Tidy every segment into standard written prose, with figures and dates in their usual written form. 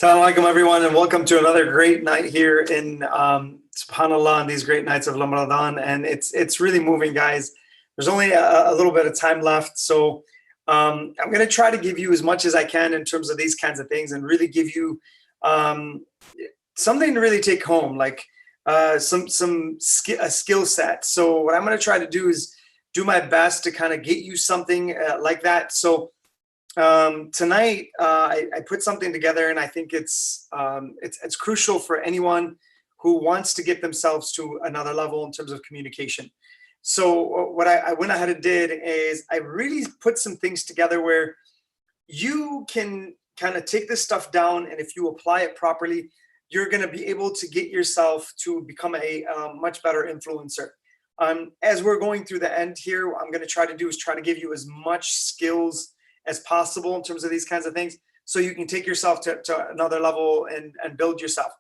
Assalamu alaikum, everyone, and welcome to another great night here in SubhanAllah, on these great nights of Ramadan. And it's really moving, guys. There's only a little bit of time left, so I'm going to try to give you as much as I can in terms of these kinds of things, and really give you something to really take home, like a skill set. So what I'm going to try to do is do my best to kind of get you something like that. So tonight I put something together, and I think it's crucial for anyone who wants to get themselves to another level in terms of communication. So what I went ahead and did is I really put some things together where you can kind of take this stuff down, and if you apply it properly, you're going to be able to get yourself to become a much better influencer. As we're going through the end here, what I'm going to try to do is try to give you as much skills as possible in terms of these kinds of things, so you can take yourself to another level and build yourself.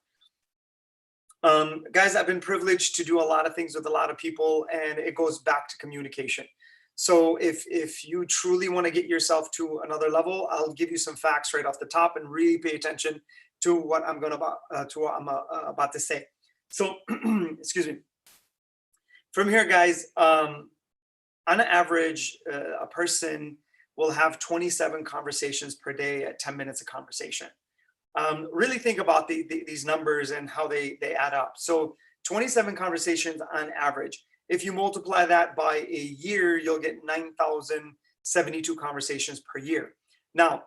Guys, I've been privileged to do a lot of things with a lot of people, and it goes back to communication. So if you truly want to get yourself to another level, I'll give you some facts right off the top, and really pay attention to what I'm about to say. So excuse me. From here, guys, on average, a person will have 27 conversations per day at 10 minutes of conversation. Really think about these numbers and how they add up. So 27 conversations on average. If you multiply that by a year, you'll get 9,072 conversations per year. Now,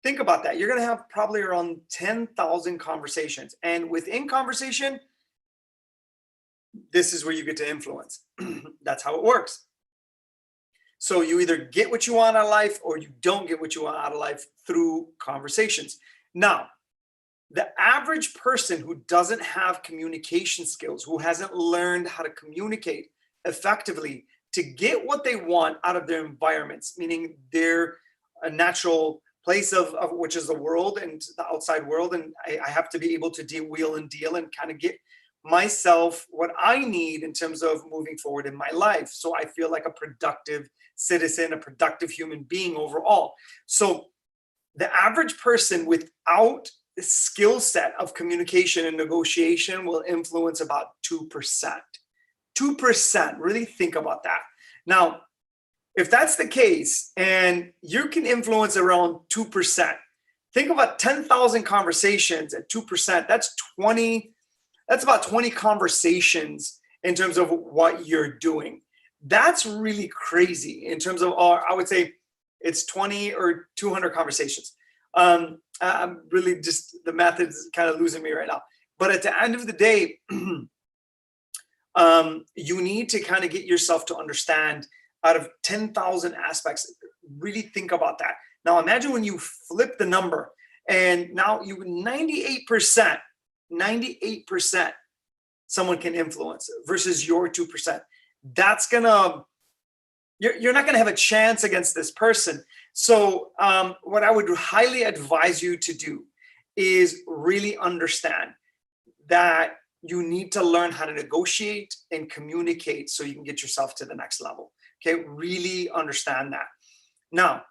think about that. You're going to have probably around 10,000 conversations. And within conversation, this is where you get to influence. That's how it works. So you either get what you want out of life, or you don't get what you want out of life through conversations. Now, the average person who doesn't have communication skills, who hasn't learned how to communicate effectively to get what they want out of their environments, meaning their natural place of which is the world and the outside world, and I have to be able to wheel and deal and kind of get myself what I need in terms of moving forward in my life, so I feel like a productive citizen, a productive human being overall. So the average person without the skill set of communication and negotiation will influence about 2%. 2%, really think about that. Now, if that's the case and you can influence around 2%, think about 10,000 conversations at 2%. That's about 20 conversations in terms of what you're doing. That's really crazy in terms of, I would say it's 20 or 200 conversations. I'm really just, the math is kind of losing me right now. But at the end of the day, you need to kind of get yourself to understand, out of 10,000 aspects, really think about that. Now imagine when you flip the number, and now you 98% someone can influence versus your 2%. That's gonna, you're not gonna have a chance against this person. So what I would highly advise you to do is really understand that you need to learn how to negotiate and communicate so you can get yourself to the next level. Okay, really understand that. Now,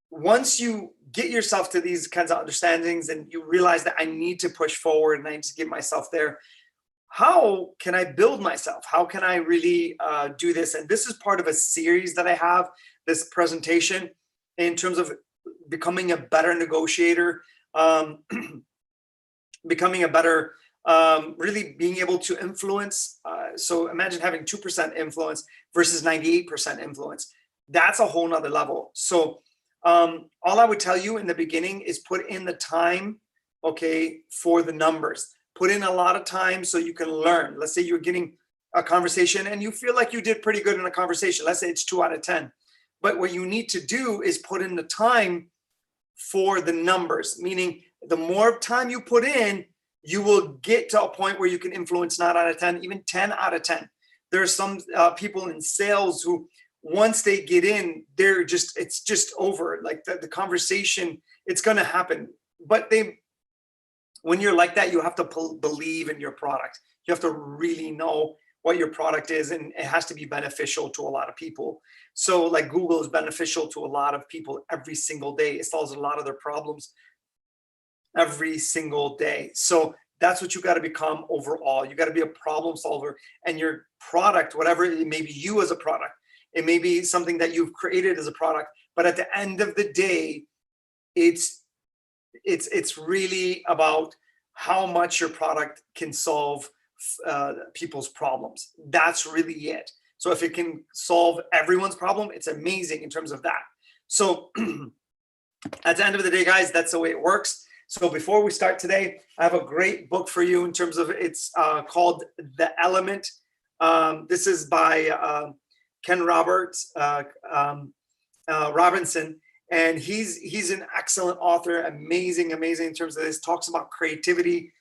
once you get yourself to these kinds of understandings and you realize that I need to push forward and I need to get myself there, how can I build myself? How can I really do this? And this is part of a series that I have, this presentation, in terms of becoming a better negotiator, becoming a better, really being able to influence. So imagine having 2% influence versus 98% influence. That's a whole nother level. So all I would tell you in the beginning is put in the time, okay, for the numbers. Put in a lot of time so you can learn. Let's say you're getting a conversation and you feel like you did pretty good in a conversation. Let's say it's 2 out of 10. But what you need to do is put in the time for the numbers, meaning the more time you put in, you will get to a point where you can influence 9 out of 10, even 10 out of 10. There are some people in sales who, once they get in, it's just over. Like the conversation, it's going to happen. But when you're like that, you have to believe in your product. You have to really know what your product is, and it has to be beneficial to a lot of people. So like Google is beneficial to a lot of people every single day. It solves a lot of their problems every single day. So that's what you got to become overall. You got to be a problem solver, and your product, whatever it may be, you as a product, it may be something that you've created as a product, but at the end of the day, it's really about how much your product can solve people's problems. That's really it. So if it can solve everyone's problem, it's amazing in terms of that. So at the end of the day, guys, that's the way it works. So before we start today, I have a great book for you in terms of, it's called The Element. This is by Ken Robinson. And he's an excellent author, amazing in terms of this. Talks about creativity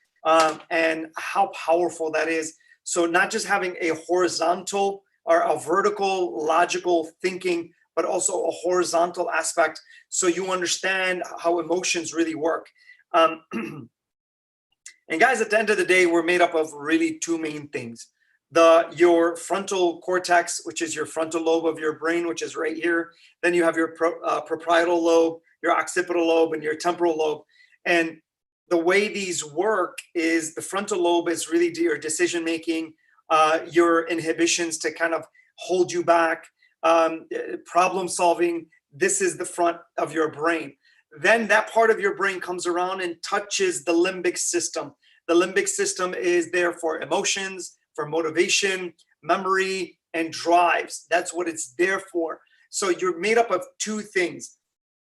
and how powerful that is. So not just having a horizontal or a vertical logical thinking, but also a horizontal aspect, so you understand how emotions really work. And guys, at the end of the day, we're made up of really two main things. Your frontal cortex, which is your frontal lobe of your brain, which is right here. Then you have your parietal lobe, your occipital lobe, and your temporal lobe. And the way these work is the frontal lobe is really your decision making, your inhibitions to kind of hold you back, problem solving. This is the front of your brain. Then that part of your brain comes around and touches the limbic system. The limbic system is there for emotions, for motivation, memory, and drives. That's what it's there for. So you're made up of two things: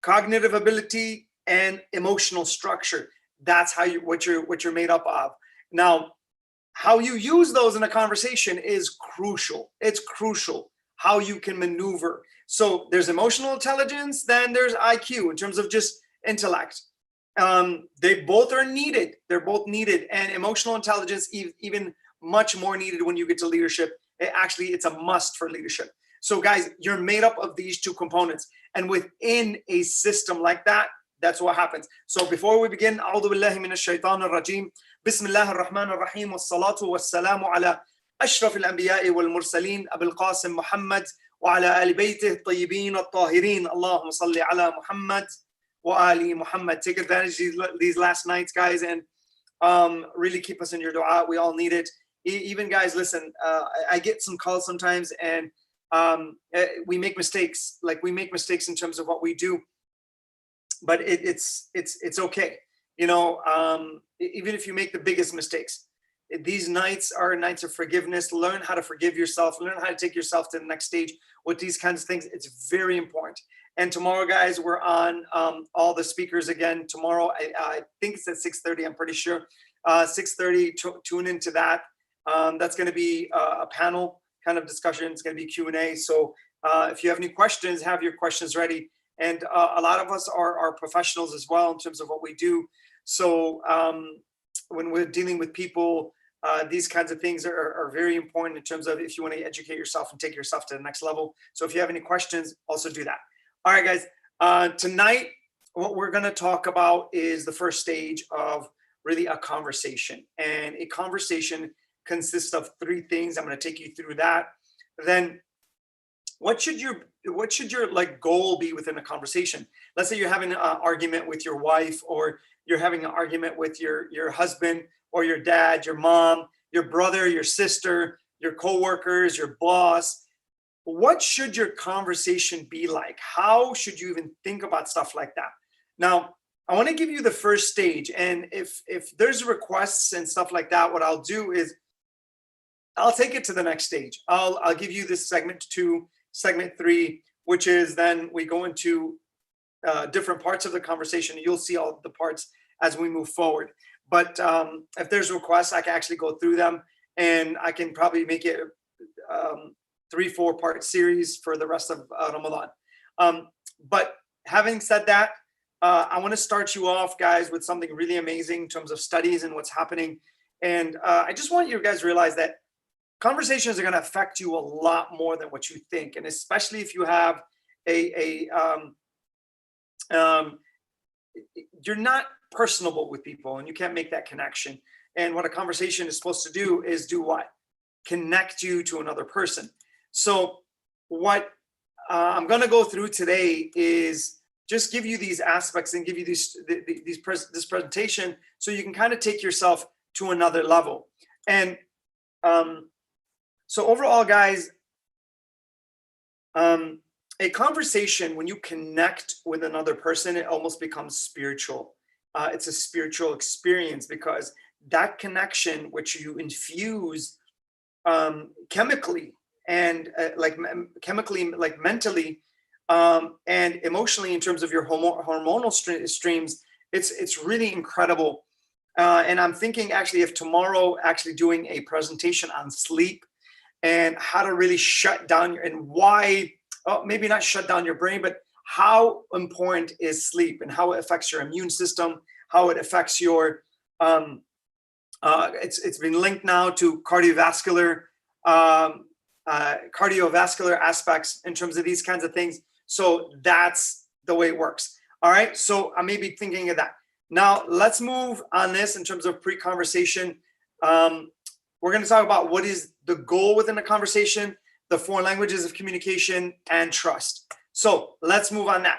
cognitive ability and emotional structure. That's how what you're made up of. Now, how you use those in a conversation is crucial. It's crucial how you can maneuver. So there's emotional intelligence, then there's IQ in terms of just intellect. They both are needed. They're both needed, and emotional intelligence even much more needed when you get to leadership. It's a must for leadership. So guys, you're made up of these two components, and within a system like that, that's what happens. So before we begin, A'udhu billahi minash shaitanir rajim. Bismillahir rahmanir rahim. Wassalatu wassalamu ala ashrafil anbiya'i wal mursaleen Abul Qasim Muhammad wa ala ali baytihi at-tayyibin at-tahirin. Allahumma salli ala Muhammad wa ali Muhammad. Take advantage of these last nights, guys, and really keep us in your dua. We all need it. Even guys, listen, I get some calls sometimes, and we make mistakes. Like, we make mistakes in terms of what we do, but it's okay. You know, even if you make the biggest mistakes, these nights are nights of forgiveness. Learn how to forgive yourself. Learn how to take yourself to the next stage with these kinds of things. It's very important. And tomorrow, guys, we're on all the speakers again. Tomorrow, I think it's at 6:30. I'm pretty sure. 6:30. Tune into that. That's going to be a panel kind of discussion. It's going to be Q&A. So if you have any questions, have your questions ready. And a lot of us are professionals as well in terms of what we do. So when we're dealing with people, these kinds of things are very important in terms of if you want to educate yourself and take yourself to the next level. So if you have any questions, also do that. All right, guys. Tonight, what we're going to talk about is the first stage of really a conversation. And a conversation consists of three things. I'm going to take you through that. Then what should your like goal be within a conversation? Let's say you're having an argument with your wife, or you're having an argument with your husband, or your dad, your mom, your brother, your sister, your coworkers, your boss. What should your conversation be like? How should you even think about stuff like that? Now, I want to give you the first stage, and if there's requests and stuff like that, what I'll do is I'll take it to the next stage. I'll give you this segment 2, segment 3, which is then we go into different parts of the conversation. You'll see all the parts as we move forward. But if there's requests, I can actually go through them, and I can probably make it 3-4 part series for the rest of Ramadan. But having said that, I want to start you off, guys, with something really amazing in terms of studies and what's happening. And I just want you guys to realize that conversations are going to affect you a lot more than what you think. And especially if you have you're not personable with people and you can't make that connection. And what a conversation is supposed to do is do what? connect you to another person. So what I'm going to go through today is just give you these aspects and give you this presentation so you can kind of take yourself to another level. And so overall, guys, a conversation, when you connect with another person, it almost becomes spiritual. It's a spiritual experience because that connection, which you infuse chemically and chemically, like mentally and emotionally, in terms of your hormonal streams, it's really incredible. And I'm thinking actually of tomorrow actually doing a presentation on sleep and how to really shut down and why, maybe not shut down your brain, but how important is sleep and how it affects your immune system, how it affects your, it's been linked now to cardiovascular aspects in terms of these kinds of things. So that's the way it works. All right. So I may be thinking of that. Now let's move on this in terms of pre-conversation. We're going to talk about what is the goal within a conversation, the 4 languages of communication, and trust. So let's move on that.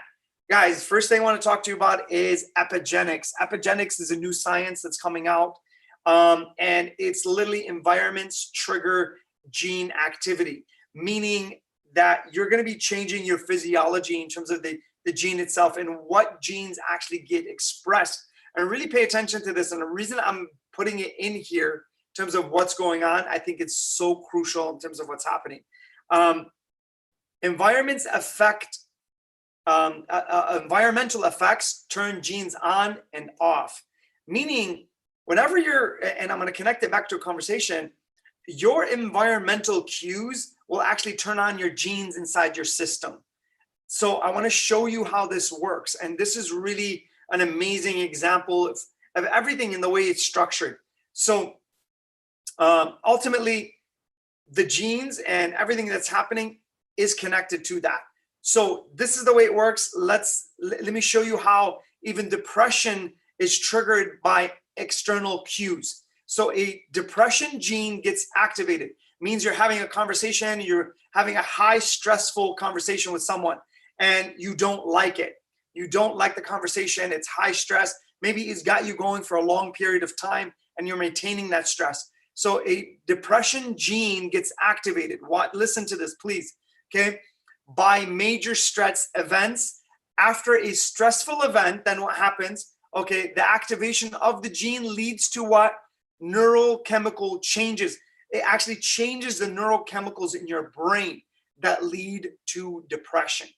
Guys, first thing I want to talk to you about is epigenetics. Epigenetics is a new science that's coming out, and it's literally environments trigger gene activity, meaning that you're going to be changing your physiology in terms of the gene itself and what genes actually get expressed. And really pay attention to this. And the reason I'm putting it in here in terms of what's going on, I think it's so crucial in terms of what's happening. Environments affect, environmental effects turn genes on and off, meaning whenever you're, and I'm going to connect it back to a conversation, your environmental cues will actually turn on your genes inside your system. So I want to show you how this works. And this is really an amazing example of everything in the way it's structured. So ultimately, the genes and everything that's happening is connected to that. So this is the way it works. Let me show you how even depression is triggered by external cues. So a depression gene gets activated, means you're having a conversation, you're having a high stressful conversation with someone and you don't like it. You don't like the conversation, it's high stress. Maybe it's got you going for a long period of time and you're maintaining that stress. So a depression gene gets activated. Listen to this, please. Okay. By major stress events. After a stressful event, then what happens? Okay. The activation of the gene leads to what? Neurochemical changes. It actually changes the neurochemicals in your brain that lead to depression.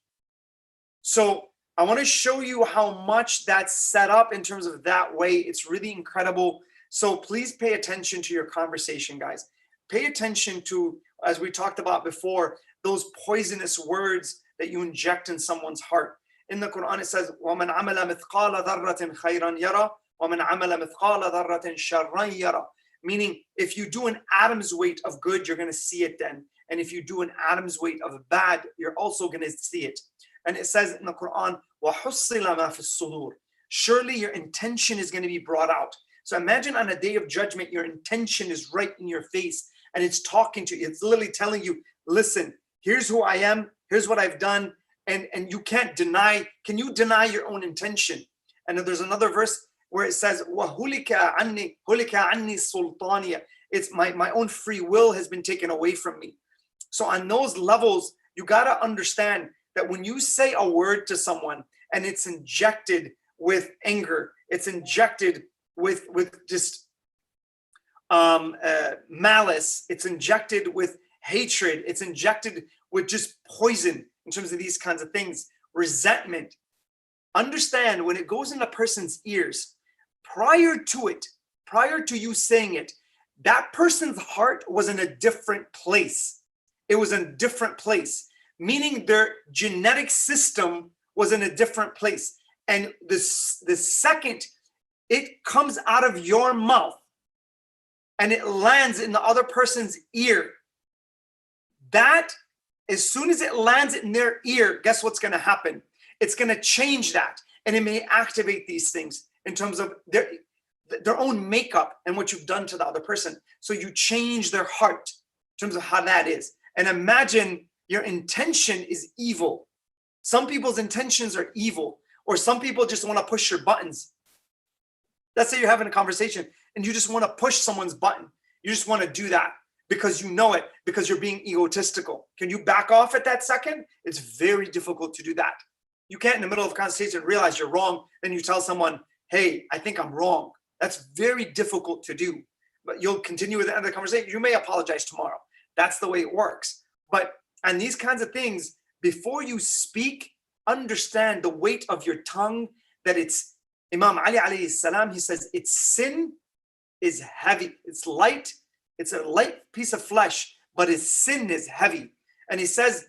So I want to show you how much that's set up in terms of that way. It's really incredible. So please pay attention to your conversation, guys. Pay attention to, as we talked about before, those poisonous words that you inject in someone's heart. In the Quran, it says, وَمَنْ عَمَلَ مِثْقَالَ ذَرَّةٍ خَيْرًا يَرَى وَمَنْ عَمَلَ مِثْقَالَ ذَرَّةٍ شَرًّا يَرَى. Meaning, if you do an atom's weight of good, you're going to see it then. And if you do an atom's weight of bad, you're also going to see it. And it says in the Quran, وَحُصِّلَ مَا فِي الصُّدُورِ. Surely your intention is going to be brought out. So imagine on a day of judgment, your intention is right in your face and it's talking to you. It's literally telling you, listen, here's who I am. Here's what I've done. And you can't deny. Can you deny your own intention? And then there's another verse where it says, وَهُلِكَ عَنِّي سُلْطَانِيَ. It's my own free will has been taken away from me. So on those levels, you got to understand that when you say a word to someone and it's injected with anger, it's injected with just malice, it's injected with hatred, it's injected with just poison in terms of these kinds of things, resentment. Understand when it goes in a person's ears, prior to you saying it, that person's heart was in a different place. It was in a different place, meaning their genetic system was in a different place. And the second it comes out of your mouth and it lands in the other person's ear, that as soon as it lands in their ear, guess what's going to happen? It's going to change that. And it may activate these things in terms of their own makeup and what you've done to the other person. So you change their heart. terms of how that is. And imagine your intention is evil. Some people's intentions are evil, or some people just want to push your buttons. Let's say you're having a conversation and you just want to push someone's button. You just want to do that because you know it, because you're being egotistical. Can you back off at that second? It's very difficult to do that. You can't in the middle of a conversation realize you're wrong. Then you tell someone, hey, I think I'm wrong. That's very difficult to do, but you'll continue with the end of the conversation. You may apologize tomorrow. That's the way it works. But on these kinds of things, before you speak, understand the weight of your tongue, that it's, Imam Ali alayhi salam, he says, its sin is heavy. It's light. It's a light piece of flesh, but its sin is heavy. And he says,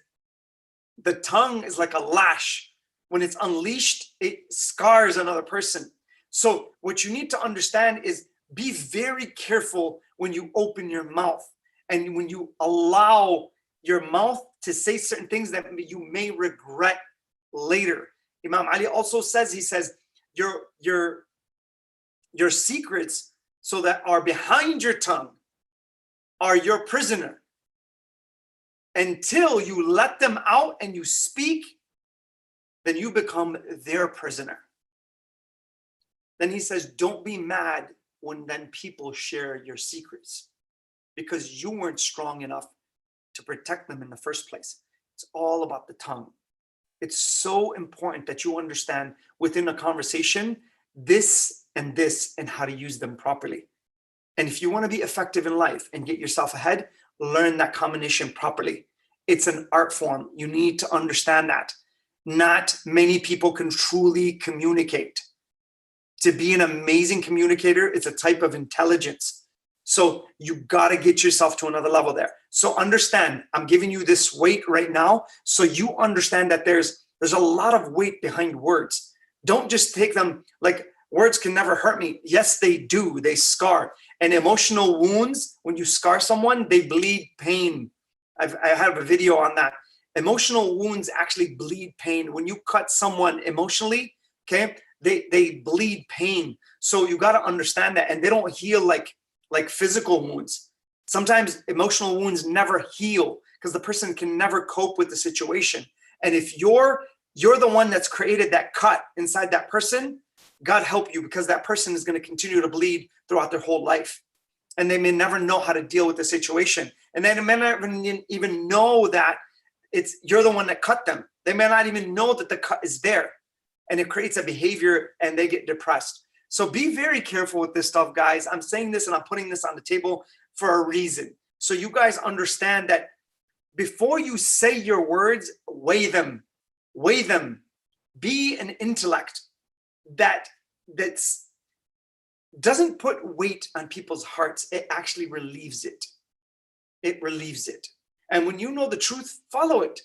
the tongue is like a lash. When it's unleashed, it scars another person. So what you need to understand is be very careful when you open your mouth and when you allow your mouth to say certain things that you may regret later. Imam Ali also says, he says, your secrets, so that are behind your tongue, are your prisoner. Until you let them out and you speak, then you become their prisoner. Then he says, don't be mad when then people share your secrets, because you weren't strong enough to protect them in the first place. It's all about the tongue. It's so important that you understand within a conversation, this and how to use them properly. And if you want to be effective in life and get yourself ahead, learn that combination properly. It's an art form. You need to understand that. Not many people can truly communicate. To be an amazing communicator, it's a type of intelligence. So you got to get yourself to another level there. So understand, I'm giving you this weight right now, so you understand that there's a lot of weight behind words. Don't just take them like words can never hurt me. Yes, they do. They scar. And emotional wounds, when you scar someone, they bleed pain. I have a video on that. Emotional wounds actually bleed pain. When you cut someone emotionally, okay, they bleed pain. So you got to understand that. And they don't heal like physical wounds. Sometimes emotional wounds never heal because the person can never cope with the situation. And if you're the one that's created that cut inside that person, God help you, because that person is going to continue to bleed throughout their whole life. And they may never know how to deal with the situation. And they may not even know that you're the one that cut them. They may not even know that the cut is there. And it creates a behavior and they get depressed. So be very careful with this stuff, guys. I'm saying this and I'm putting this on the table for a reason. So you guys understand that before you say your words, weigh them. Weigh them. Be an intellect that doesn't put weight on people's hearts. It actually relieves it. It relieves it. And when you know the truth, follow it.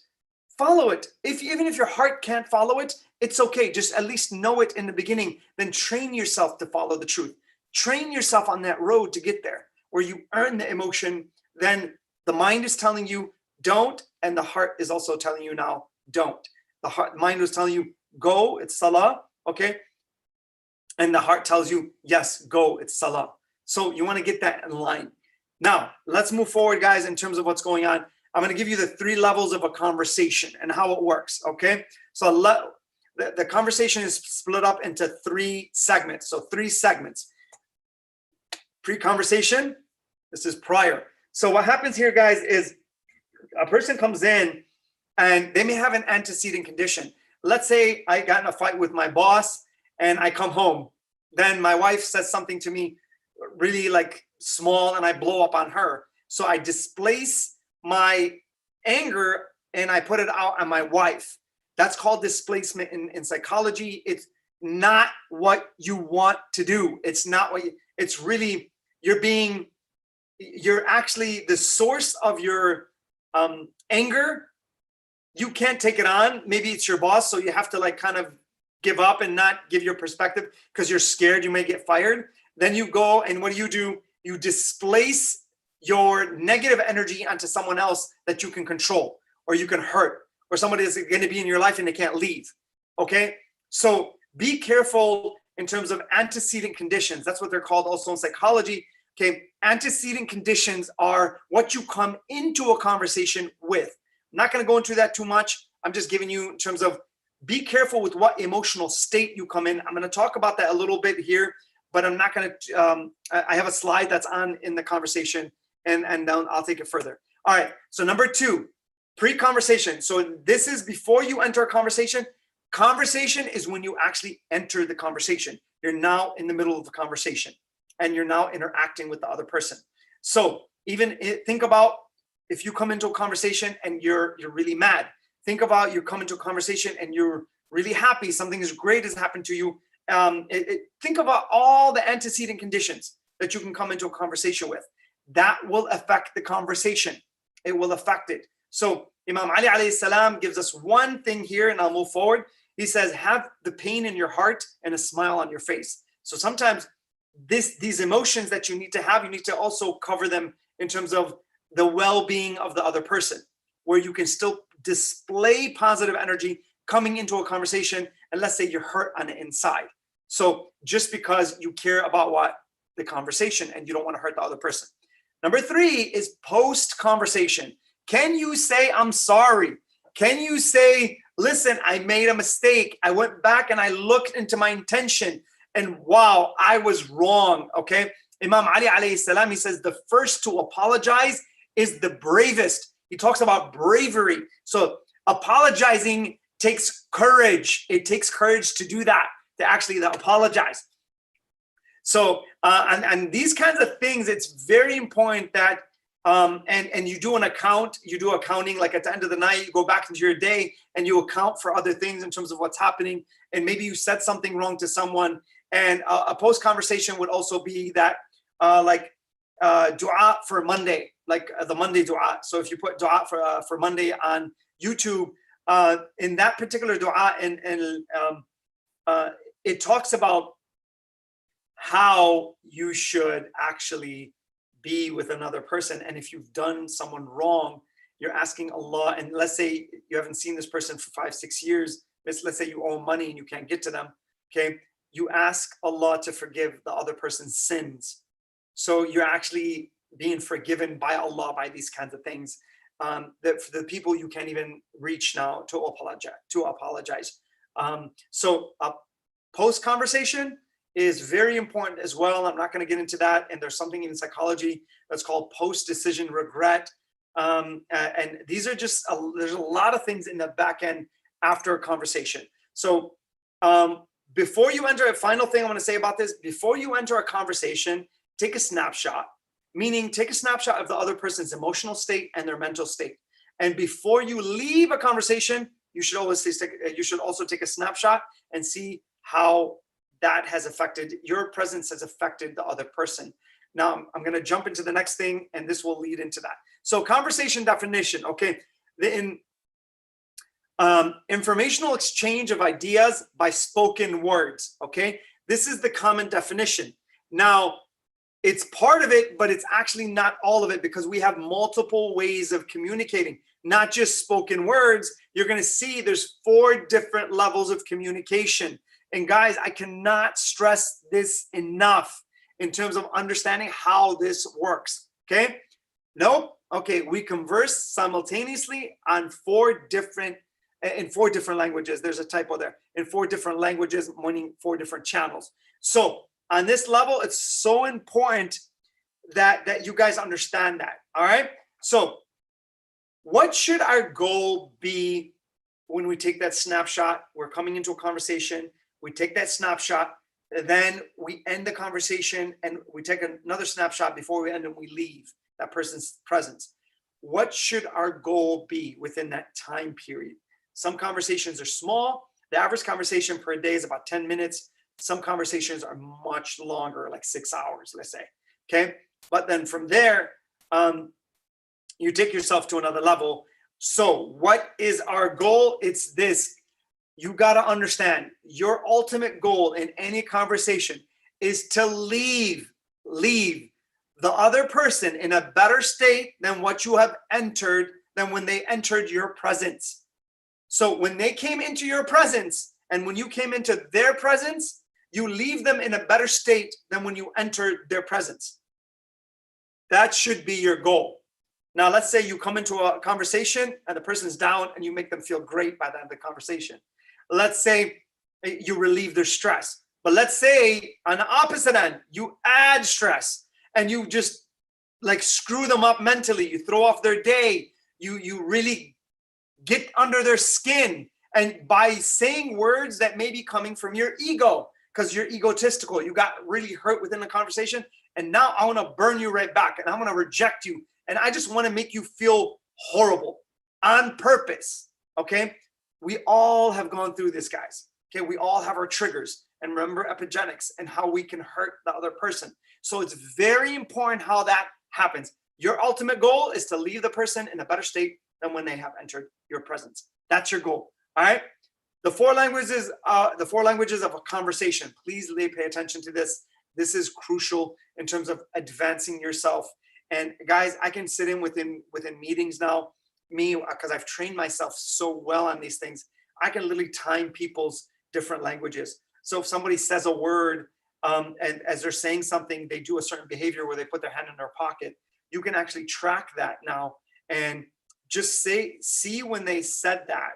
Follow it. Even if your heart can't follow it, it's okay. Just at least know it in the beginning. Then train yourself to follow the truth. Train yourself on that road to get there, where you earn the emotion. Then the mind is telling you don't, and the heart is also telling you now don't. The mind was telling you go, it's salah, okay? And the heart tells you yes, go, it's salah. So you want to get that in line. Now, let's move forward, guys, in terms of what's going on. I'm going to give you the 3 levels of a conversation and how it works, okay? So the conversation is split up into 3 segments. So 3 segments. Pre-conversation, this is prior. So what happens here, guys, is a person comes in and they may have an antecedent condition. Let's say I got in a fight with my boss and I come home. Then my wife says something to me really like small and I blow up on her. So I displace my anger and I put it out on my wife. That's called displacement in psychology. It's not what you want to do. It's not what it's really, you're actually the source of your anger. You can't take it on. Maybe it's your boss, so you have to like kind of give up and not give your perspective because you're scared you may get fired. Then you go and what do? You displace your negative energy onto someone else that you can control or you can hurt, or somebody is going to be in your life and they can't leave. Okay. So be careful in terms of antecedent conditions. That's what they're called also in psychology. Okay, antecedent conditions are what you come into a conversation with. I'm not going to go into that too much. I'm just giving you in terms of be careful with what emotional state you come in. I'm going to talk about that a little bit here, but I'm not going to. I have a slide that's on in the conversation, and then I'll take it further. All right. So number 2, pre-conversation. So this is before you enter a conversation. Conversation is when you actually enter the conversation. You're now in the middle of the conversation, and you're now interacting with the other person. So even think about if you come into a conversation and you're really mad. Think about you come into a conversation and you're really happy. Something is great has happened to you. Think about all the antecedent conditions that you can come into a conversation with. That will affect the conversation. It will affect it. So Imam Ali alayhi salam gives us one thing here, and I'll move forward. He says, have the pain in your heart and a smile on your face. So sometimes these emotions that you need to also cover them in terms of the well-being of the other person, where you can still display positive energy coming into a conversation, and let's say you're hurt on the inside. So just because you care about what the conversation and you don't want to hurt the other person. Number 3 is post-conversation. Can you say, I'm sorry? Can you say, listen, I made a mistake. I went back and I looked into my intention, and wow, I was wrong. Okay. Imam Ali alayhi salam, he says the first to apologize is the bravest. He talks about bravery. So apologizing takes courage. It takes courage to do that, to actually apologize. So, and these kinds of things, it's very important that, and you do accounting, like at the end of the night, you go back into your day and you account for other things in terms of what's happening. And maybe you said something wrong to someone, and a post conversation would also be that, dua for Monday, like the Monday dua. So if you put dua for Monday on YouTube, in that particular dua, and it talks about how you should actually be with another person. And if you've done someone wrong, you're asking Allah, and let's say you haven't seen this person for 5-6 years, let's say you owe money and you can't get to them, okay? You ask Allah to forgive the other person's sins. So you're actually being forgiven by Allah by these kinds of things, that for the people you can't even reach now to apologize. So post-conversation is very important as well. I'm not going to get into that. And there's something in psychology that's called post-decision regret. And these are just, there's a lot of things in the back end after a conversation. So before you enter, a final thing I want to say about this, before you enter a conversation, take a snapshot, meaning take a snapshot of the other person's emotional state and their mental state. And before you leave a conversation, you should also take a snapshot and see how that has affected, your presence has affected the other person. Now, I'm going to jump into the next thing, and this will lead into that. So conversation definition, okay. Informational exchange of ideas by spoken words, okay. This is the common definition. Now, it's part of it, but it's actually not all of it, because we have multiple ways of communicating, not just spoken words. You're going to see there's 4 different levels of communication. And guys, I cannot stress this enough in terms of understanding how this works. Okay. Nope. Okay. We converse simultaneously on 4 different languages. There's a typo there. In 4 different languages, meaning 4 different channels. So on this level, it's so important that you guys understand that. All right. So what should our goal be when we take that snapshot? We're coming into a conversation. We take that snapshot, and then we end the conversation, and we take another snapshot before we end, and we leave that person's presence. What should our goal be within that time period? Some conversations are small. The average conversation per day is about 10 minutes. Some conversations are much longer, like 6 hours, let's say. Okay. But then from there, you take yourself to another level. So what is our goal? It's this. You got to understand your ultimate goal in any conversation is to leave the other person in a better state than what you have entered, than when they entered your presence. So when they came into your presence and when you came into their presence, you leave them in a better state than when you entered their presence. That should be your goal. Now, let's say you come into a conversation and the person's down and you make them feel great by the end of the conversation. Let's say you relieve their stress. But let's say on the opposite end, you add stress and you just like screw them up mentally. You throw off their day. You really get under their skin. And by saying words that may be coming from your ego, because you're egotistical, you got really hurt within the conversation. And now I want to burn you right back and I'm going to reject you. And I just want to make you feel horrible on purpose. Okay. We all have gone through this, guys. Okay. We all have our triggers, and remember epigenetics and how we can hurt the other person. So it's very important how that happens. Your ultimate goal is to leave the person in a better state than when they have entered your presence. That's your goal. All right. The four languages of a conversation. Please pay attention to this. This is crucial in terms of advancing yourself. And guys, I can sit in within meetings now, because I've trained myself so well on these things. I can literally time people's different languages. So if somebody says a word, and as they're saying something, they do a certain behavior where they put their hand in their pocket. You can actually track that now and just see when they said that.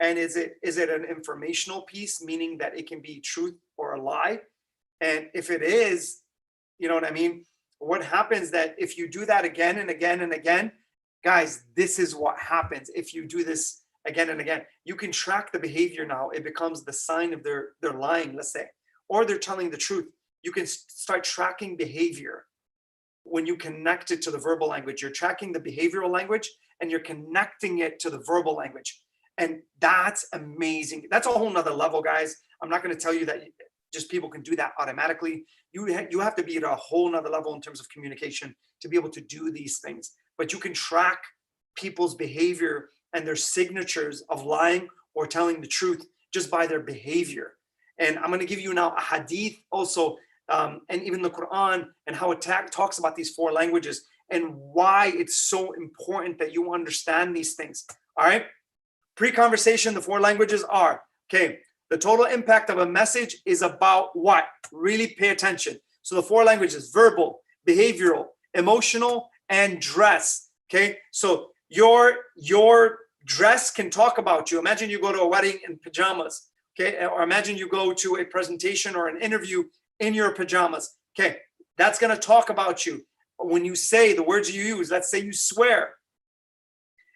And is it an informational piece, meaning that it can be truth or a lie? And if it is, you know what I mean? What happens that if you do that again and again and again, guys, this is what happens. If you do this again and again, you can track the behavior now. It becomes the sign of they're lying, let's say, or they're telling the truth. You can start tracking behavior when you connect it to the verbal language. You're tracking the behavioral language and you're connecting it to the verbal language. And that's amazing. That's a whole nother level, guys. I'm not going to tell you that just people can do that automatically. You have to be at a whole nother level in terms of communication to be able to do these things. But you can track people's behavior and their signatures of lying or telling the truth just by their behavior. And I'm going to give you now a hadith also, and even the Quran, and how it talks about these four languages and why it's so important that you understand these things. All right. Pre-conversation, the four languages are, okay, the total impact of a message is about what? Really pay attention. So the four languages: verbal, behavioral, emotional, and dress. Okay, so your dress can talk about you. Imagine you go to a wedding in pajamas, okay, or imagine you go to a presentation or an interview in your pajamas. Okay, that's going to talk about you. When you say the words you use, let's say you swear.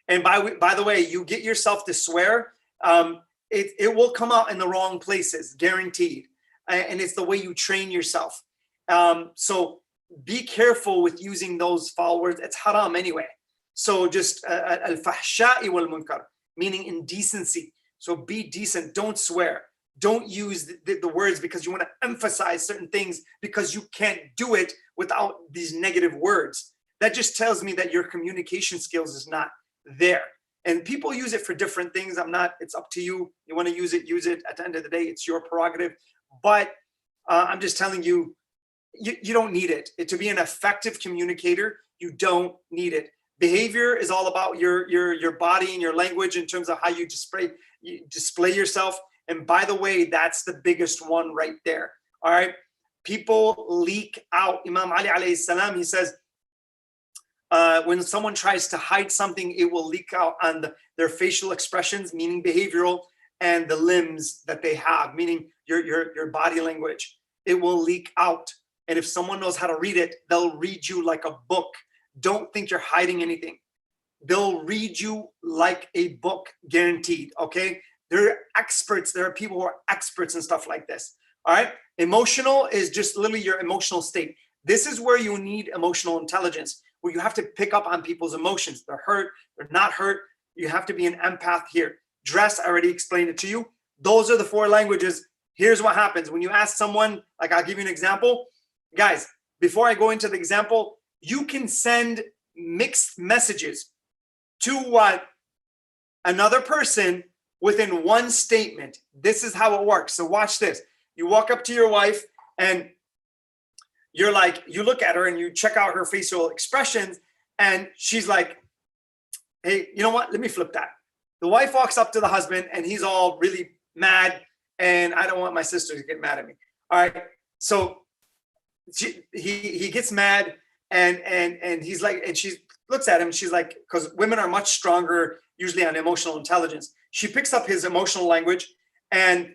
And by the way, you get yourself to swear, it will come out in the wrong places, guaranteed. And it's the way you train yourself. So be careful with using those foul words. It's haram anyway. So just al-fahsha'i wal-munkar, meaning indecency. So be decent. Don't swear. Don't use the words because you want to emphasize certain things because you can't do it without these negative words. That just tells me that your communication skills is not there. And people use it for different things. It's up to you. You want to use it, use it. At the end of the day, it's your prerogative. But I'm just telling you, you don't need it. To be an effective communicator, you don't need it. Behavior is all about your body and your language in terms of how you display yourself. And by the way, that's the biggest one right there. All right. People leak out. Imam Ali alayhi salam, he says, when someone tries to hide something, it will leak out on their facial expressions, meaning behavioral, and the limbs that they have, meaning your body language. It will leak out. And if someone knows how to read it, they'll read you like a book. Don't think you're hiding anything. They'll read you like a book, guaranteed. Okay. They're experts. There are people who are experts and stuff like this. All right. Emotional is just literally your emotional state. This is where you need emotional intelligence, where you have to pick up on people's emotions. They're hurt, they're not hurt. You have to be an empath here. Dress, I already explained it to you. Those are the four languages. Here's what happens. When you ask someone, like I'll give you an example. Guys, before I go into the example, you can send mixed messages to what? Another person within one statement. This is how it works. So watch this. You walk up to your wife and you're like, you look at her and you check out her facial expressions, and she's like, hey, you know what? Let me flip that. The wife walks up to the husband and he's all really mad, and I don't want my sister to get mad at me. All right. So he gets mad And he's like, and she looks at him, she's like, because women are much stronger usually on emotional intelligence. She picks up his emotional language and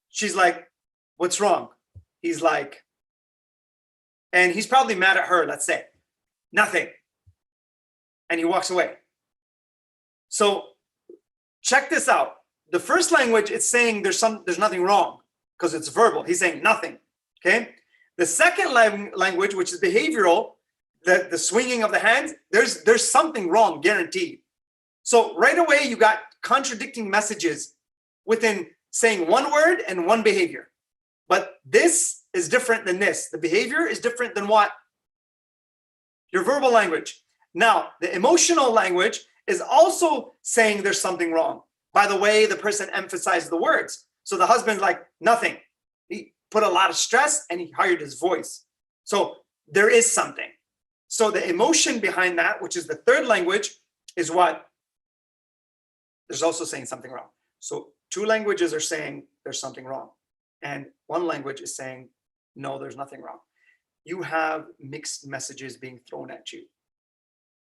she's like, what's wrong? He's like, and he's probably mad at her, let's say, nothing. And he walks away. So check this out. The first language, it's saying there's nothing wrong because it's verbal. He's saying nothing. Okay. The second language, which is behavioral, the swinging of the hands, there's something wrong, guaranteed. So right away, you got contradicting messages within saying one word and one behavior. But this is different than this. The behavior is different than what? Your verbal language. Now, the emotional language is also saying there's something wrong. By the way, the person emphasized the words. So the husband's like, nothing. He put a lot of stress and he hired his voice. So there is something. So the emotion behind that, which is the third language, is what? There's also saying something wrong. So two languages are saying there's something wrong. And one language is saying, no, there's nothing wrong. You have mixed messages being thrown at you.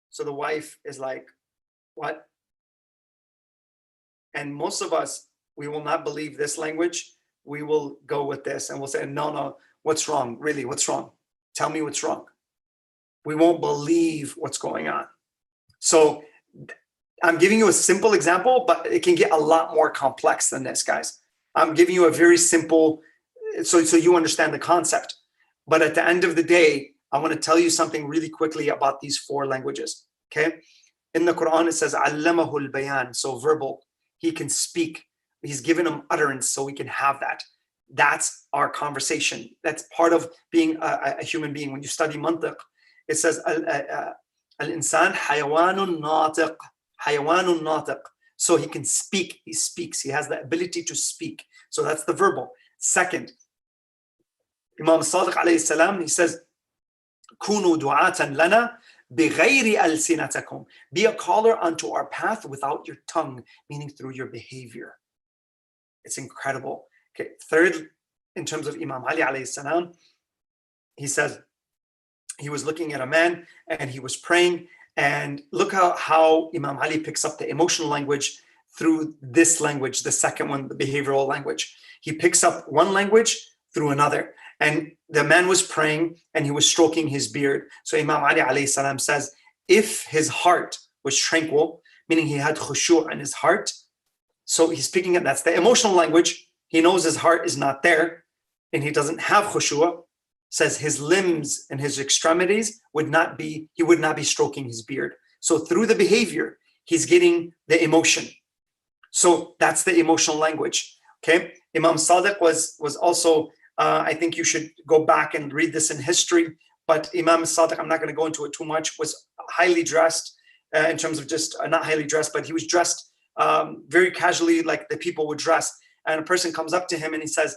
So the wife is like, what? And most of us, we will not believe this language. We will go with this and we'll say, no, what's wrong? Really, what's wrong? Tell me what's wrong. We won't believe what's going on. So I'm giving you a simple example, but it can get a lot more complex than this, guys. I'm giving you a very simple, so you understand the concept. But at the end of the day, I want to tell you something really quickly about these four languages, okay? In the Quran, it says, Allamahul bayan, so verbal. He can speak. He's given him utterance so we can have that. That's our conversation. That's part of being a human being. When you study mantiq, it says, Al-insan hayawanun natiq. Hayawanun natiq. So he can speak. He speaks. He has the ability to speak. So that's the verbal. Second, Imam Sadiq alayhi salam, he says, Kunu du'atan lana bighayri alsinatakum. Be a caller unto our path without your tongue, meaning through your behavior. It's incredible. Okay. Third, in terms of Imam Ali alayhi salam, he says, he was looking at a man and he was praying. And look how Imam Ali picks up the emotional language through this language, the second one, the behavioral language. He picks up one language through another. And the man was praying and he was stroking his beard. So Imam Ali alayhi salam says, if his heart was tranquil, meaning he had khushu' in his heart, so he's speaking, and that's the emotional language. He knows his heart is not there and he doesn't have khushu'. Says his limbs and his extremities he would not be stroking his beard. So through the behavior, he's getting the emotion. So that's the emotional language. Okay. Imam Sadiq was also, I think you should go back and read this in history, but Imam Sadiq, I'm not going to go into it too much, was highly dressed in terms of just not highly dressed, but he was dressed very casually like the people would dress. And a person comes up to him and he says,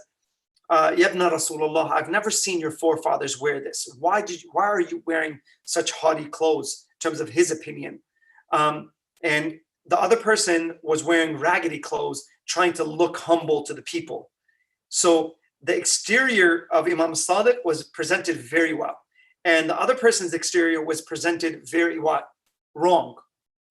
Yabna Rasulullah, I've never seen your forefathers wear this. Why are you wearing such haughty clothes, in terms of his opinion? And the other person was wearing raggedy clothes, trying to look humble to the people. So the exterior of Imam Sadiq was presented very well. And the other person's exterior was presented very wrong.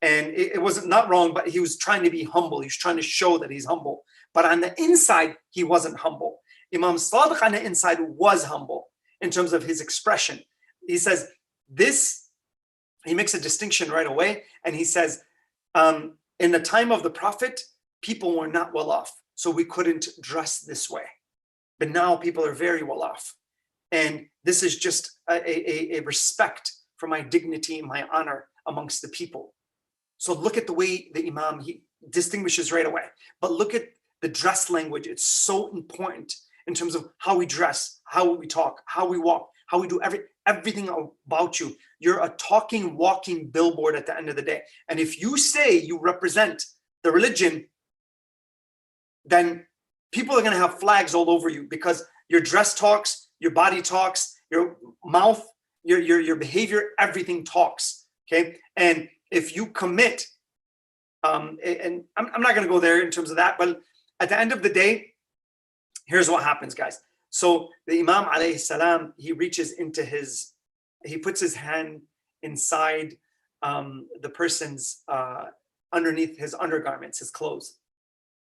And it wasn't not wrong, but he was trying to be humble. He was trying to show that he's humble. But on the inside, he wasn't humble. Imam Sadiq on the inside was humble in terms of his expression. He says this, he makes a distinction right away. And he says, in the time of the Prophet, people were not well off. So we couldn't dress this way. But now people are very well off. And this is just a respect for my dignity and my honor amongst the people. So look at the way the Imam, he distinguishes right away. But look at the dress language. It's so important in terms of how we dress, how we talk, how we walk, how we do everything about you. You're a talking, walking billboard at the end of the day. And if you say you represent the religion, then people are going to have flags all over you because your dress talks, your body talks, your mouth, your behavior, everything talks. Okay. And if you commit, and I'm not going to go there in terms of that, but at the end of the day, here's what happens, guys. So the Imam alayhi salam, he reaches into his he puts his hand inside the person's underneath his undergarments, his clothes.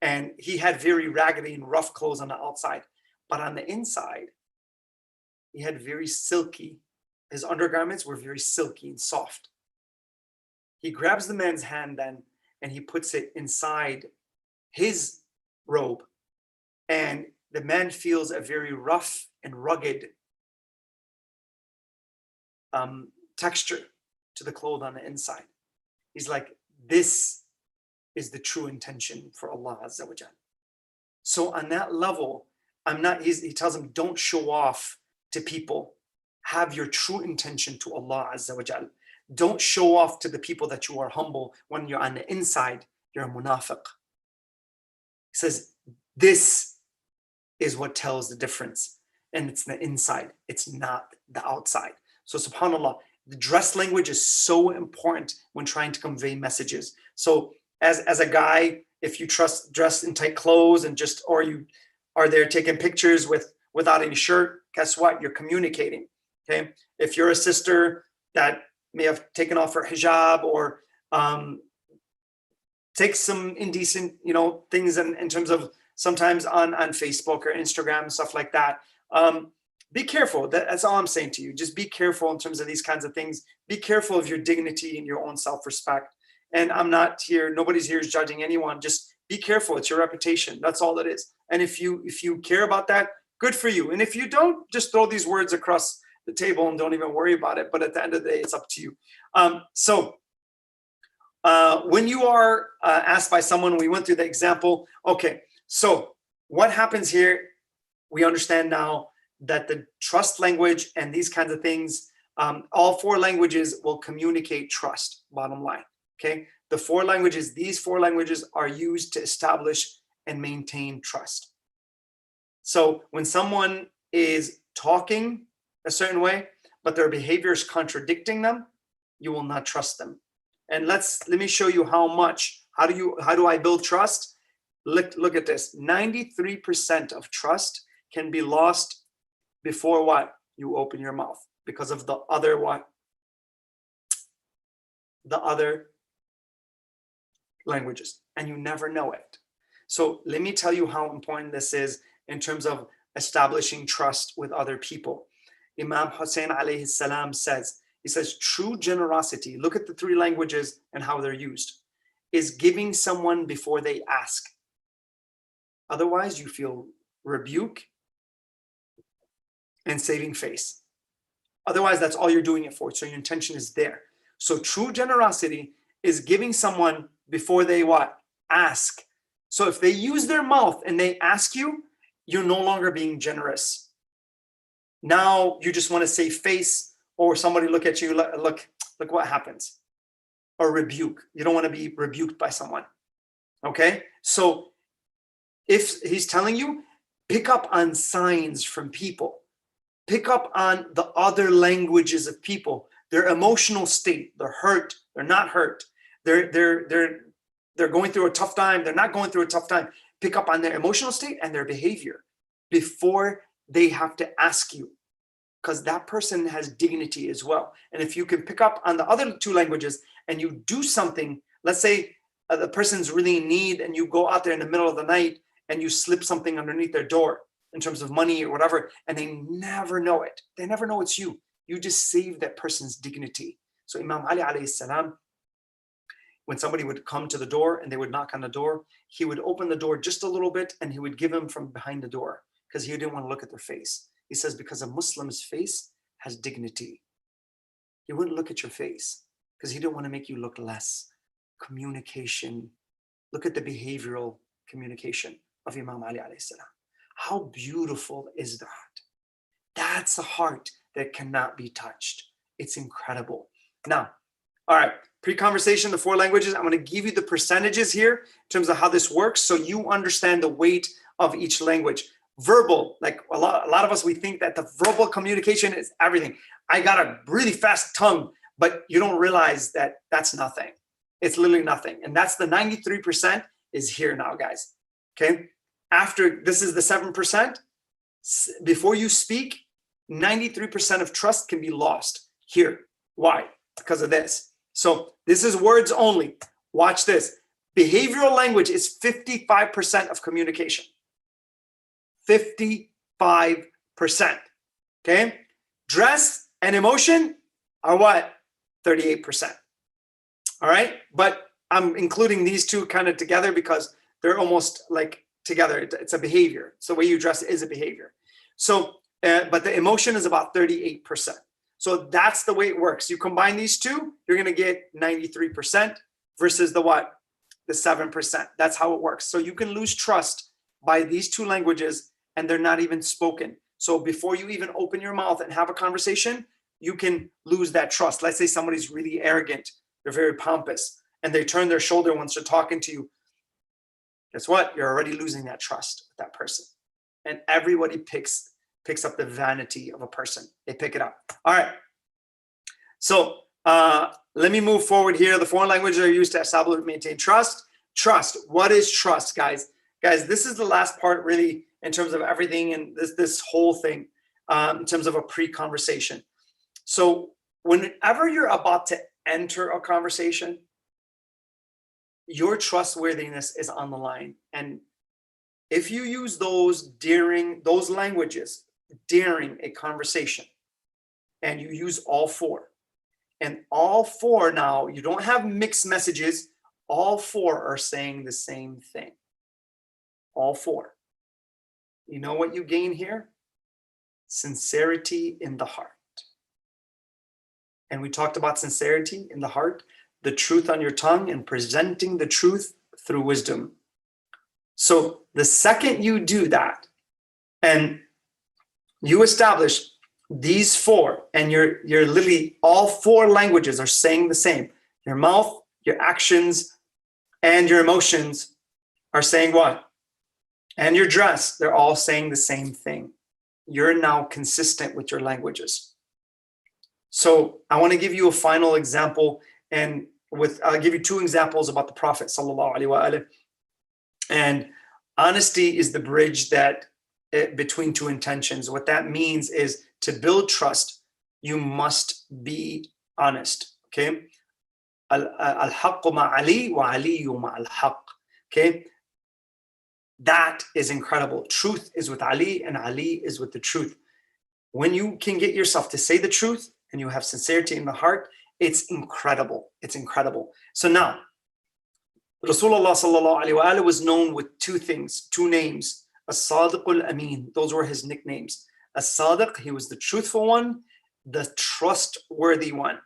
And he had very raggedy and rough clothes on the outside, but on the inside, he had very silky, his undergarments were very silky and soft. He grabs the man's hand then, and he puts it inside his robe. And the man feels a very rough and rugged texture to the clothes on the inside. He's like, this is the true intention for Allah Azza wa Jal. So on that level, he tells him, don't show off to people. Have your true intention to Allah Azza wa Jal. Don't show off to the people that you are humble when you're on the inside, you're a munafiq. He says, this is what tells the difference. And it's the inside, it's not the outside. So subhanAllah, the dress language is so important when trying to convey messages. So as a guy, if you dress in tight clothes and or you are there taking pictures without any shirt, guess what? You're communicating. Okay. If you're a sister that may have taken off her hijab or take some indecent, things in terms of sometimes on Facebook or Instagram and stuff like that. Be careful. That's all I'm saying to you. Just be careful in terms of these kinds of things. Be careful of your dignity and your own self-respect. And I'm not here, nobody's here is judging anyone. Just be careful. It's your reputation. That's all it is. And if you care about that, good for you. And if you don't, just throw these words across the table and don't even worry about it. But at the end of the day, it's up to you. When you are asked by someone, we went through the example. Okay, so what happens here? We understand now that the trust language and these kinds of things, all four languages will communicate trust, bottom line. Okay, these four languages are used to establish and maintain trust. So when someone is talking a certain way, but their behavior is contradicting them, you will not trust them. And let me show you how do I build trust? Look at this. 93% of trust can be lost before what? You open your mouth, because of the other what? The other languages, and you never know it. So let me tell you how important this is in terms of establishing trust with other people. Imam Hussein alayhi salam says, he says, true generosity, look at the three languages and how they're used, is giving someone before they ask. Otherwise, you feel rebuke and saving face. Otherwise, that's all you're doing it for. So your intention is there. So true generosity is giving someone before they what? Ask. So if they use their mouth and they ask you, you're no longer being generous. Now you just want to save face, or somebody look at you, look what happens. Or rebuke. You don't want to be rebuked by someone. Okay? So if he's telling you, pick up on signs from people. Pick up on the other languages of people, their emotional state. They're hurt. They're not hurt. They're going through a tough time. They're not going through a tough time. Pick up on their emotional state and their behavior before they have to ask you, because that person has dignity as well. And if you can pick up on the other two languages and you do something, let's say the person's really in need and you go out there in the middle of the night and you slip something underneath their door in terms of money or whatever, and they never know it. They never know it's you. You just saved that person's dignity. So Imam Ali alayhi salam, when somebody would come to the door and they would knock on the door, he would open the door just a little bit and he would give them from behind the door, because he didn't want to look at their face. He says, because a Muslim's face has dignity. He wouldn't look at your face because he didn't want to make you look less. Communication. Look at the behavioral communication of Imam Ali alayhi salam. How beautiful is that? That's a heart that cannot be touched. It's incredible. Now, all right, pre-conversation, the four languages. I'm going to give you the percentages here in terms of how this works so you understand the weight of each language. Verbal, like a lot of us, we think that the verbal communication is everything. I got a really fast tongue, but you don't realize that that's nothing. It's literally nothing. And that's the 93% is here now, guys. Okay. After this is the 7%. Before you speak, 93% of trust can be lost. here. Why? Because of this. So this is words only. Watch this. Behavioral language is 55% of communication. 55%. Okay? Dress and emotion are what? 38%. All right? But I'm including these two kind of together because they're almost like together. It's a behavior. So the way you dress is a behavior. So, but the emotion is about 38%. So that's the way it works. You combine these two, you're going to get 93% versus the what? The 7%. That's how it works. So you can lose trust by these two languages and they're not even spoken. So before you even open your mouth and have a conversation, you can lose that trust. Let's say somebody's really arrogant. They're very pompous and they turn their shoulder once they're talking to you. Guess what? You're already losing that trust with that person. And everybody picks up the vanity of a person. They pick it up. All right. So let me move forward here. The foreign languages are used to establish and maintain trust. Trust. What is trust, guys? Guys, this is the last part really in terms of everything and this whole thing in terms of a pre-conversation. So whenever you're about to enter a conversation, your trustworthiness is on the line. And if you use those languages during a conversation, and you use all four, and all four now, you don't have mixed messages, all four are saying the same thing. All four. You know what you gain here? Sincerity in the heart. And we talked about sincerity in the heart, the truth on your tongue, and presenting the truth through wisdom. So the second you do that, and you establish these four, and you're literally, all four languages are saying the same. Your mouth, your actions, and your emotions are saying what? And your dress, they're all saying the same thing. You're now consistent with your languages. So I want to give you a final example, and I'll give you two examples about the Prophet sallallahu alaihi wasallam. And honesty is the bridge that between two intentions. What that means is to build trust, you must be honest. Okay. Al-haqqu ma'ali wa aliyu ma'al-haqq. Okay. That is incredible. Truth is with Ali and Ali is with the truth. When you can get yourself to say the truth and you have sincerity in the heart, it's incredible. It's incredible. So now, Rasulullah sallallahu alaihi wasallam was known with two things, two names. As-Sadiq al-Amin. Those were his nicknames. As-Sadiq, he was the truthful one, the trustworthy one.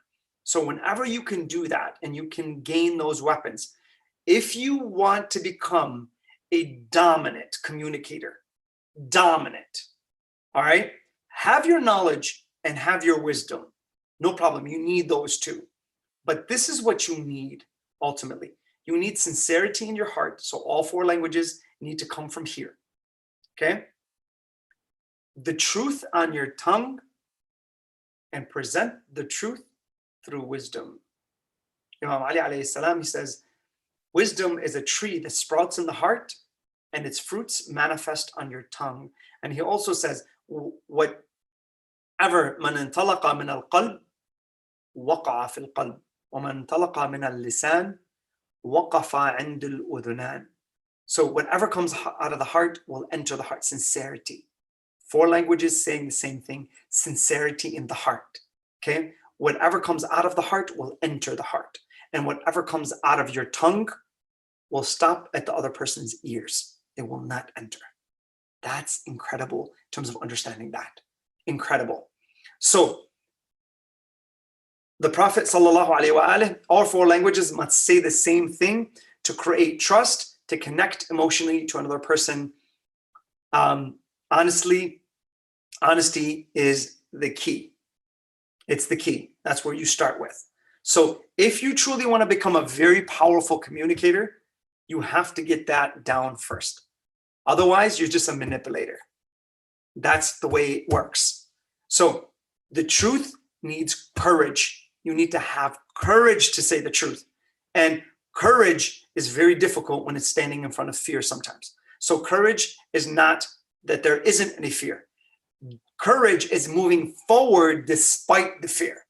So whenever you can do that and you can gain those weapons, if you want to become a dominant communicator, dominant, all right, have your knowledge and have your wisdom. No problem. You need those two. But this is what you need ultimately. You need sincerity in your heart. So all four languages need to come from here. Okay? The truth on your tongue, and present the truth through wisdom. Imam Ali alayhi salam, he says, wisdom is a tree that sprouts in the heart and its fruits manifest on your tongue. And he also says, whatever man intalaqa min al-qalb, waqa'a fil qalb. Wa man intalaqa min al-lisan, waqafa 'ind al-udhunan. So whatever comes out of the heart will enter the heart. Sincerity. Four languages saying the same thing. Sincerity in the heart. Okay? Whatever comes out of the heart will enter the heart. And whatever comes out of your tongue will stop at the other person's ears. It will not enter. That's incredible in terms of understanding that. Incredible. So the Prophet sallallahu alaihi wasallam, all four languages must say the same thing to create trust, to connect emotionally to another person. Honesty is the key. It's the key. That's where you start with. So if you truly want to become a very powerful communicator, you have to get that down first. Otherwise, you're just a manipulator. That's the way it works. So the truth needs courage. You need to have courage to say the truth. And courage is very difficult when it's standing in front of fear sometimes. So courage is not that there isn't any fear. Courage is moving forward despite the fear.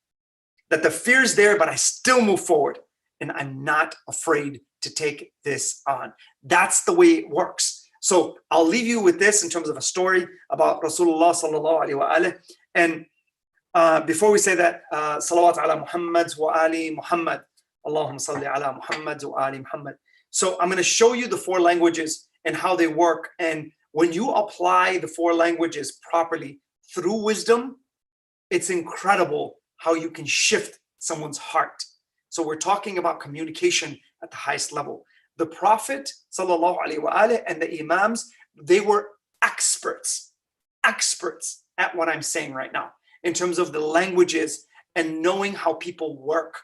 that the fear is there, but I still move forward. And I'm not afraid to take this on. That's the way it works. So I'll leave you with this in terms of a story about Rasulullah sallallahu alaihi wasallam. And before we say that, salawat ala Muhammad wa ali Muhammad. Allahumma salli ala Muhammad wa ali Muhammad. So I'm going to show you the 4 languages and how they work. And when you apply the 4 languages properly through wisdom, it's incredible how you can shift someone's heart. So we're talking about communication at the highest level. The Prophet sallallahu alaihi wasallam and the Imams, they were experts at what I'm saying right now in terms of the languages and knowing how people work.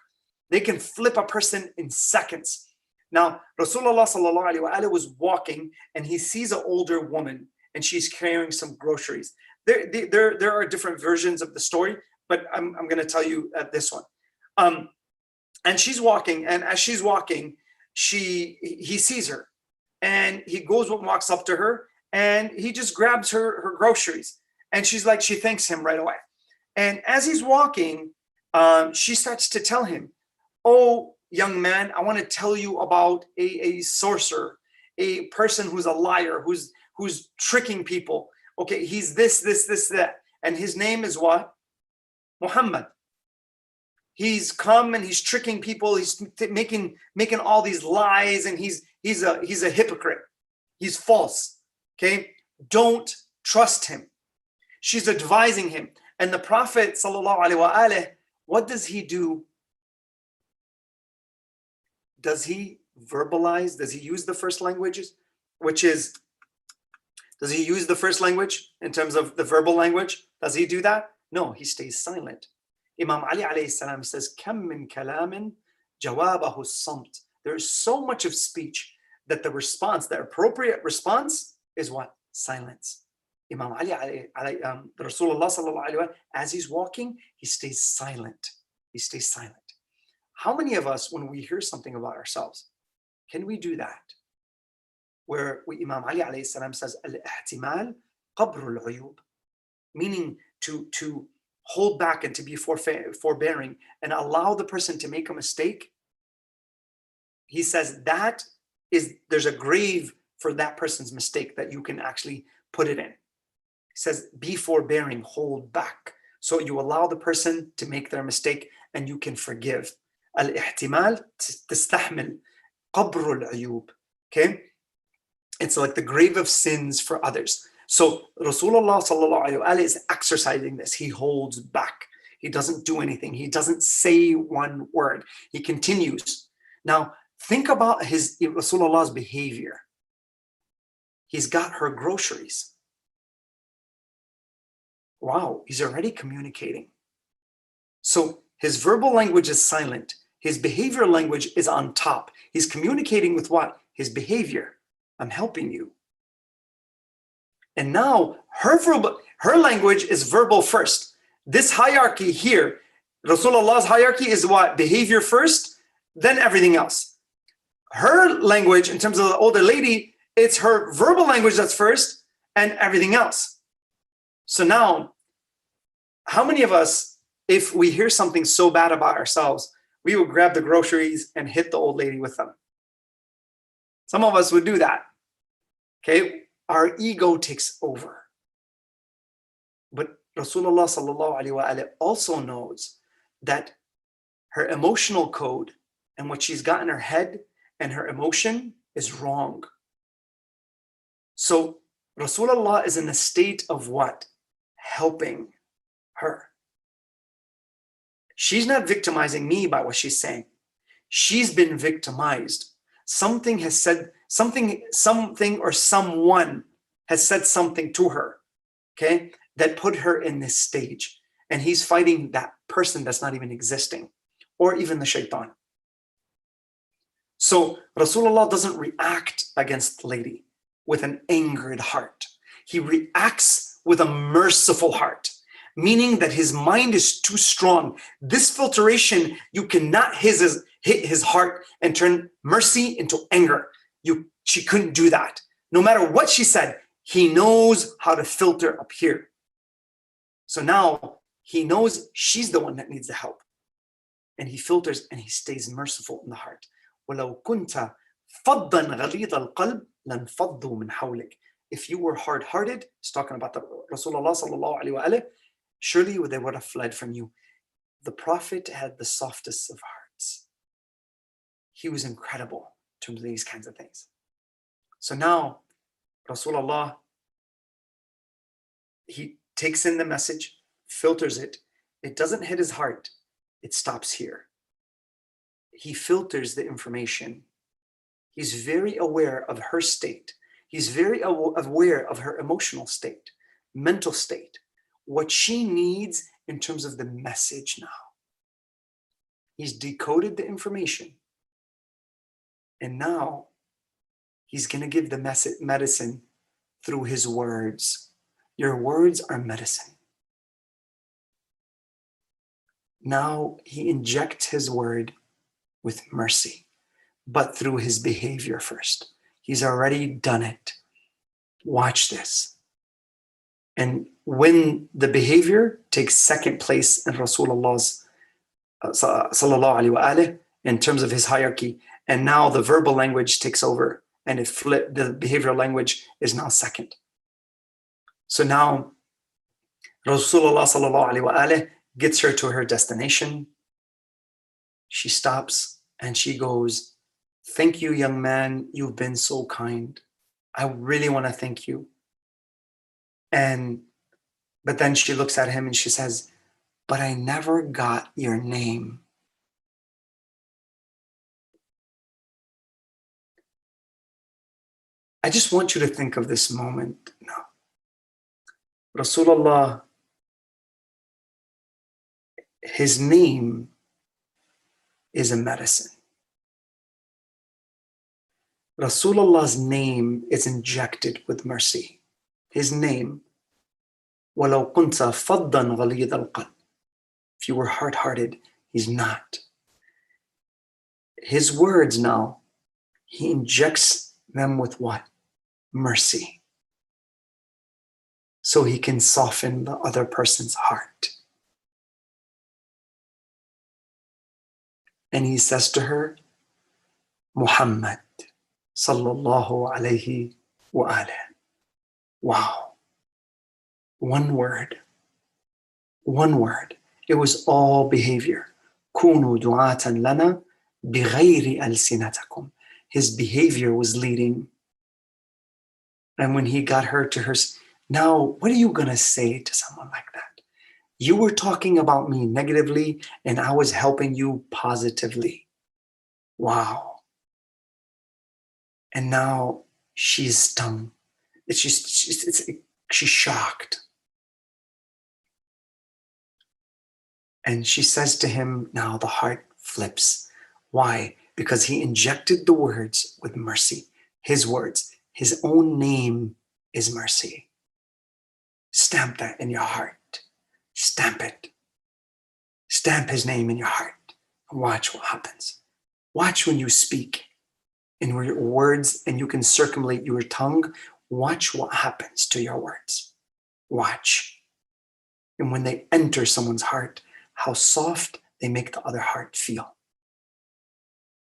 They can flip a person in seconds. Now, Rasulullah sallallahu alaihi wasallam was walking and he sees an older woman and she's carrying some groceries. There are different versions of the story, but I'm going to tell you this one. And she's walking, and as she's walking, he sees her, and he goes and walks up to her, and he just grabs her groceries, and she thanks him right away. And as he's walking, she starts to tell him, "Oh, young man, I want to tell you about a sorcerer, a person who's a liar, who's tricking people. Okay, he's this, that, and his name is what? Muhammad. He's come and he's tricking people. He's making all these lies, and he's a hypocrite. He's false. Okay, don't trust him." She's advising him, and the Prophet sallallahu alaihi wasallam, what does he do? Does he verbalize? Does he use the first languages, does he use the first language in terms of the verbal language? Does he do that? No, he stays silent. Imam Ali alayhi salam says, "Kam min kalamin jawabahu as-samt." There is so much of speech that the appropriate response is what? Silence. Imam Ali, Rasulullah sallallahu alaihi wasallam, as he's walking, he stays silent. He stays silent. How many of us, when we hear something about ourselves, can we do that? Where Imam Ali alayhi salam says, "Al-ihtimal qabrul uyub," meaning to hold back and to be forbearing and allow the person to make a mistake. He says there's a grave for that person's mistake that you can actually put it in. He says, be forbearing, hold back. So you allow the person to make their mistake and you can forgive. Al-ihtimal tastahmil qabrul uyub. Okay? It's like the grave of sins for others. So Rasulullah sallallahu alaihi wasallam is exercising this. He holds back. He doesn't do anything. He doesn't say one word. He continues. Now, think about Rasulullah's behavior. He's got her groceries. Wow, he's already communicating. So his verbal language is silent. His behavior language is on top. He's communicating with what? His behavior. I'm helping you. And now her language is verbal first. This hierarchy here, Rasulullah's hierarchy is what? Behavior first, then everything else. Her language, in terms of the older lady, it's her verbal language that's first and everything else. So now, how many of us, if we hear something so bad about ourselves, we would grab the groceries and hit the old lady with them? Some of us would do that. Okay? Our ego takes over. But Rasulullah sallallahu alaihi wasallam also knows that her emotional code and what she's got in her head and her emotion is wrong. So Rasulullah is in a state of what? Helping her. She's not victimizing me by what she's saying. She's been victimized. Something has said something or someone has said something to her, okay, that put her in this stage. And he's fighting that person that's not even existing, or even the shaitan. So Rasulullah doesn't react against the lady with an angered heart. He reacts with a merciful heart, meaning that his mind is too strong. This filtration, you cannot hit his heart and turn mercy into anger. She couldn't do that. No matter what she said, he knows how to filter up here. So now he knows she's the one that needs the help. and he filters and he stays merciful in the heart. وَلَوْ كُنْتَ فَضًّا غَلِيظَ الْقَلْبِ لَانْفَضُّوا مِنْ حَوْلِكَ. If you were hard-hearted, it's talking about the Rasulullah sallallahu alaihi wasallam, surely they would have fled from you. The Prophet had the softest of hearts. He was incredible in terms of these kinds of things. So now, Rasulullah, he takes in the message, filters it. It doesn't hit his heart. It stops here. He filters the information. He's very aware of her state. He's very aware of her emotional state, mental state, what she needs in terms of the message now. He's decoded the information. And now he's going to give the medicine through his words. Your words are medicine. Now he injects his word with mercy, but through his behavior first. He's already done it. Watch this. And when the behavior takes second place in Rasulullah's sallallahu alaihi wasallam in terms of his hierarchy, and now the verbal language takes over, and the behavioral language is now second. So now Rasulullah sallallahu alaihi wasallam gets her to her destination. She stops and she goes, "Thank you, young man. You've been so kind. I really want to thank you." But then she looks at him and she says, "But I never got your name." I just want you to think of this moment now. Rasulullah, his name is a medicine. Rasulullah's name is injected with mercy. His name, وَلَوْ كُنْتَ فَضًّا غَلِيظَ الْقَلْبِ. If you were hard-hearted, he's not. His words now, he injects them with what? Mercy. So he can soften the other person's heart. And he says to her, Muhammad sallallahu alayhi wa alayhi. Wow. One word. One word. It was all behavior. كونوا دعاة لنا بغير ألسنتكم. His behavior was leading. And when he got her to her, now what are you going to say to someone like that? You were talking about me negatively and I was helping you positively. Wow. And now she's stung. She's shocked. And she says to him, now the heart flips. Why? Because he injected the words with mercy. His words, his own name is mercy. Stamp that in your heart. Stamp it. Stamp his name in your heart. And watch what happens. Watch when you speak in your words and you can circumlate your tongue. Watch what happens to your words. Watch. And when they enter someone's heart, how soft they make the other heart feel.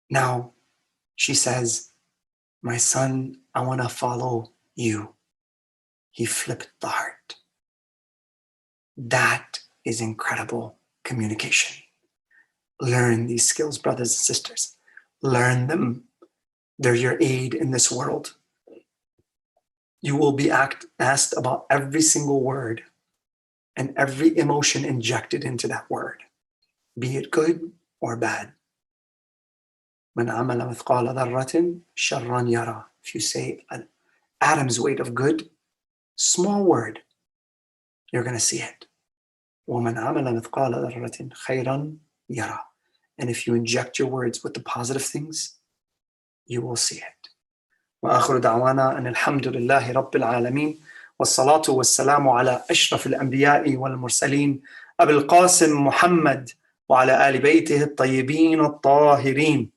Now, she says, my son, I want to follow you. He flipped the heart. That is incredible communication. Learn these skills, brothers and sisters. Learn them. They're your aid in this world. You will be asked about every single word and every emotion injected into that word, be it good or bad. مَنْ عَمَلَ مِثْقَالَ ذَرَّةٍ شَرًّا يَرَى. If you say an atom's weight of good, small word, you're going to see it. وَمَنْ عَمَلَ مِثْقَالَ ذَرَّةٍ خَيْرًا يَرَى. And if you inject your words with the positive things, you will see it. وآخر دعوانا أن الحمد لله رب العالمين والصلاة والسلام على أشرف الأنبياء والمرسلين أبي القاسم محمد وعلى آل بيته الطيبين الطاهرين